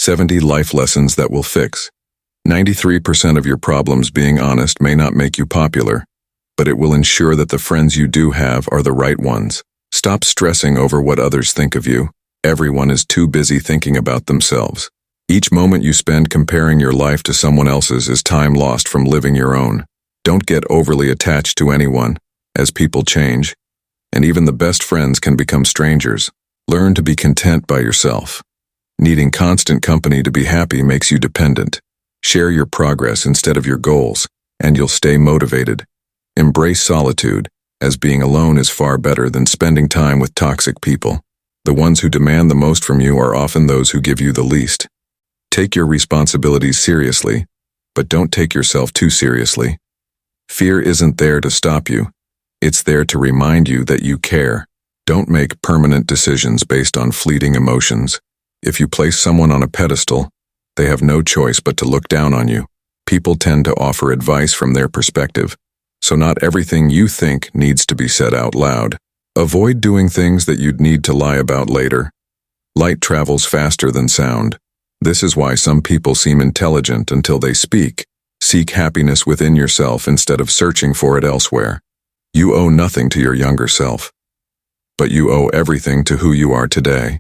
70 life lessons that will fix. 93% of your problems being honest may not make you popular, but it will ensure that the friends you do have are the right ones. Stop stressing over what others think of you. Everyone is too busy thinking about themselves. Each moment you spend comparing your life to someone else's is time lost from living your own. Don't get overly attached to anyone, as people change, and even the best friends can become strangers. Learn to be content by yourself. Needing constant company to be happy makes you dependent. Share your progress instead of your goals, and you'll stay motivated. Embrace solitude, as being alone is far better than spending time with toxic people. The ones who demand the most from you are often those who give you the least. Take your responsibilities seriously, but don't take yourself too seriously. Fear isn't there to stop you. It's there to remind you that you care. Don't make permanent decisions based on fleeting emotions. If you place someone on a pedestal, they have no choice but to look down on you. People tend to offer advice from their perspective, so not everything you think needs to be said out loud. Avoid doing things that you'd need to lie about later. Light travels faster than sound. This is why some people seem intelligent until they speak. Seek happiness within yourself instead of searching for it elsewhere. You owe nothing to your younger self, but you owe everything to who you are today.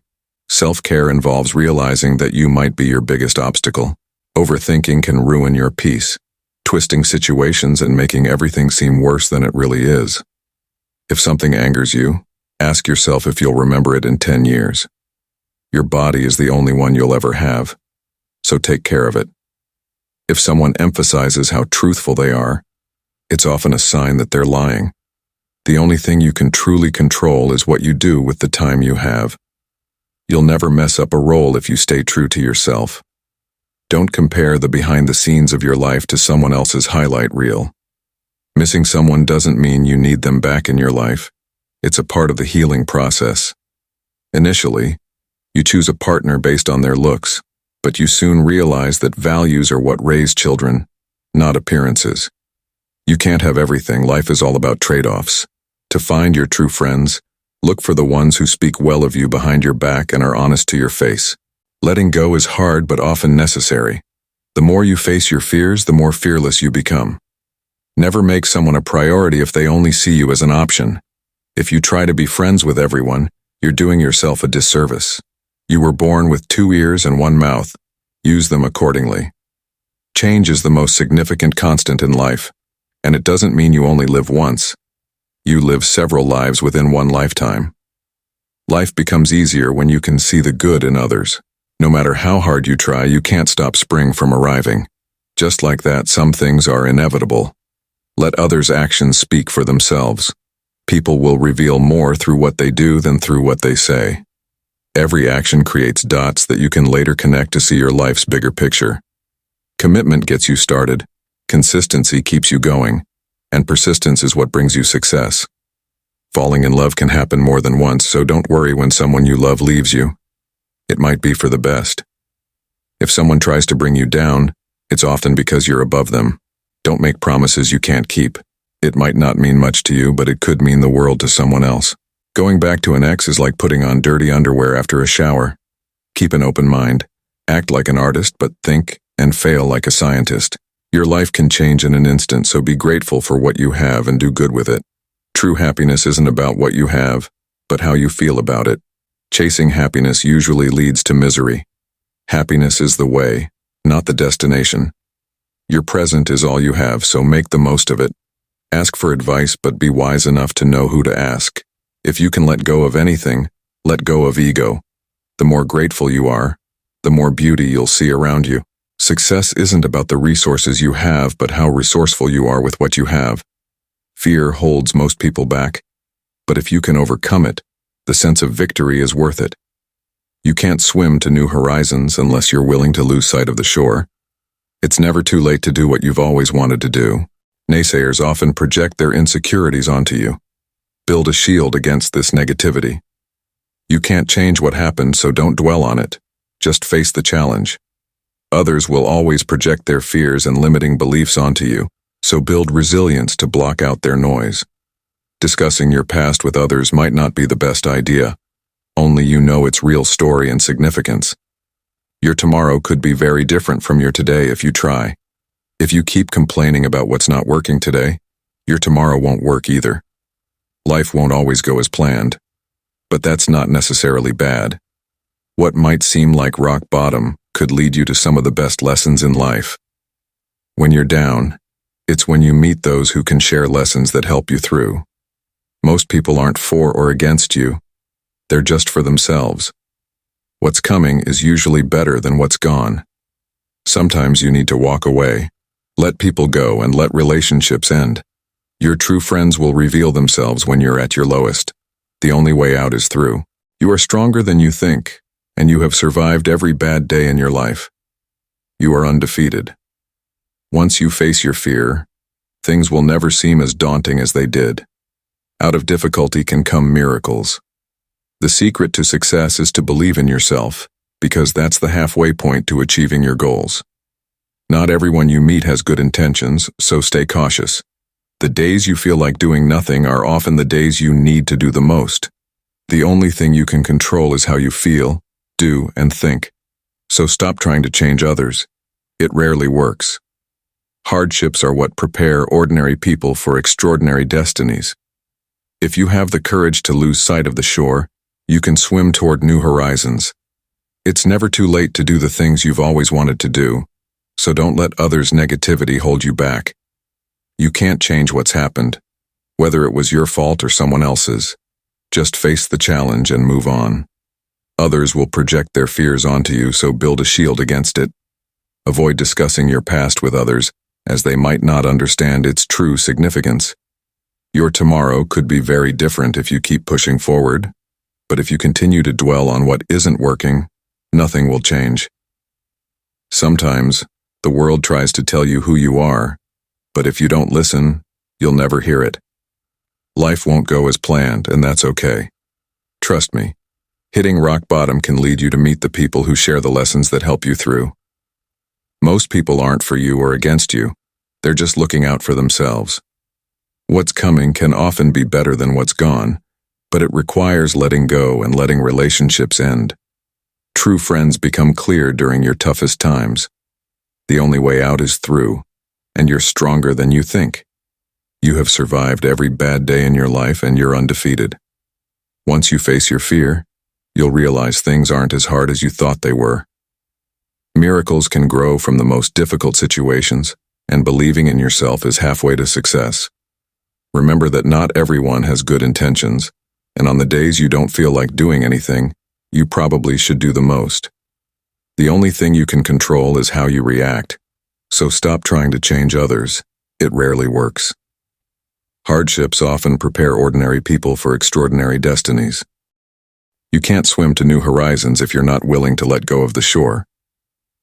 Self-care involves realizing that you might be your biggest obstacle. Overthinking can ruin your peace, twisting situations and making everything seem worse than it really is. If something angers you, ask yourself if you'll remember it in 10 years. Your body is the only one you'll ever have, so take care of it. If someone emphasizes how truthful they are, it's often a sign that they're lying. The only thing you can truly control is what you do with the time you have. You'll never mess up a role if you stay true to yourself. Don't compare the behind the scenes of your life to someone else's highlight reel. Missing someone doesn't mean you need them back in your life. It's a part of the healing process. Initially, you choose a partner based on their looks, but you soon realize that values are what raise children, not appearances. You can't have everything. Life is all about trade-offs. To find your true friends, look for the ones who speak well of you behind your back and are honest to your face. Letting go is hard but often necessary. The more you face your fears, the more fearless you become. Never make someone a priority if they only see you as an option. If you try to be friends with everyone, you're doing yourself a disservice. You were born with 2 ears and 1 mouth. Use them accordingly. Change is the most significant constant in life, and it doesn't mean you only live once. You live several lives within one lifetime. Life becomes easier when you can see the good in others. No matter how hard you try, you can't stop spring from arriving. Just like that, some things are inevitable. Let others' actions speak for themselves. People will reveal more through what they do than through what they say. Every action creates dots that you can later connect to see your life's bigger picture. Commitment gets you started. Consistency keeps you going. And persistence is what brings you success. Falling in love can happen more than once, so don't worry when someone you love leaves you. It might be for the best. If someone tries to bring you down, it's often because you're above them. Don't make promises you can't keep. It might not mean much to you, but it could mean the world to someone else. Going back to an ex is like putting on dirty underwear after a shower. Keep an open mind. Act like an artist, but think and fail like a scientist. Your life can change in an instant, so be grateful for what you have and do good with it. True happiness isn't about what you have, but how you feel about it. Chasing happiness usually leads to misery. Happiness is the way, not the destination. Your present is all you have, so make the most of it. Ask for advice, but be wise enough to know who to ask. If you can let go of anything, let go of ego. The more grateful you are, the more beauty you'll see around you. Success isn't about the resources you have, but how resourceful you are with what you have. Fear holds most people back, but if you can overcome it, the sense of victory is worth it. You can't swim to new horizons unless you're willing to lose sight of the shore. It's never too late to do what you've always wanted to do. Naysayers often project their insecurities onto you. Build a shield against this negativity. You can't change what happened, so don't dwell on it. Just face the challenge. Others will always project their fears and limiting beliefs onto you, so build resilience to block out their noise. Discussing your past with others might not be the best idea. Only you know its real story and significance. Your tomorrow could be very different from your today if you try. If you keep complaining about what's not working today, your tomorrow won't work either. Life won't always go as planned, but that's not necessarily bad. What might seem like rock bottom could lead you to some of the best lessons in life. When you're down, it's when you meet those who can share lessons that help you through. Most people aren't for or against you. They're just for themselves. What's coming is usually better than what's gone. Sometimes you need to walk away, let people go, and let relationships end. Your true friends will reveal themselves when you're at your lowest. The only way out is through. You are stronger than you think, and you have survived every bad day in your life. You are undefeated. Once you face your fear, things will never seem as daunting as they did. Out of difficulty can come miracles. The secret to success is to believe in yourself, because that's the halfway point to achieving your goals. Not everyone you meet has good intentions, so stay cautious. The days you feel like doing nothing are often the days you need to do the most. The only thing you can control is how you feel, do, and think. So stop trying to change others. It rarely works. Hardships are what prepare ordinary people for extraordinary destinies. If you have the courage to lose sight of the shore, you can swim toward new horizons. It's never too late to do the things you've always wanted to do, so don't let others' negativity hold you back. You can't change what's happened, whether it was your fault or someone else's. Just face the challenge and move on. Others will project their fears onto you, so build a shield against it. Avoid discussing your past with others, as they might not understand its true significance. Your tomorrow could be very different if you keep pushing forward, but if you continue to dwell on what isn't working, nothing will change. Sometimes, the world tries to tell you who you are, but if you don't listen, you'll never hear it. Life won't go as planned, and that's okay. Trust me, hitting rock bottom can lead you to meet the people who share the lessons that help you through. Most people aren't for you or against you, they're just looking out for themselves. What's coming can often be better than what's gone, but it requires letting go and letting relationships end. True friends become clear during your toughest times. The only way out is through, and you're stronger than you think. You have survived every bad day in your life, and you're undefeated. Once you face your fear, you'll realize things aren't as hard as you thought they were. Miracles can grow from the most difficult situations, and believing in yourself is halfway to success. Remember that not everyone has good intentions, and on the days you don't feel like doing anything, you probably should do the most. The only thing you can control is how you react, so stop trying to change others. It rarely works. Hardships often prepare ordinary people for extraordinary destinies. You can't swim to new horizons if you're not willing to let go of the shore.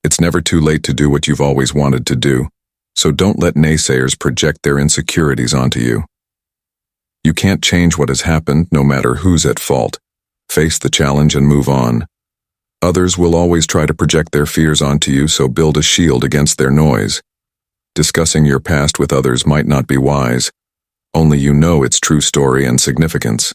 It's never too late to do what you've always wanted to do, so don't let naysayers project their insecurities onto you. You can't change what has happened, no matter who's at fault. Face the challenge and move on. Others will always try to project their fears onto you, so build a shield against their noise. Discussing your past with others might not be wise. Only you know its true story and significance.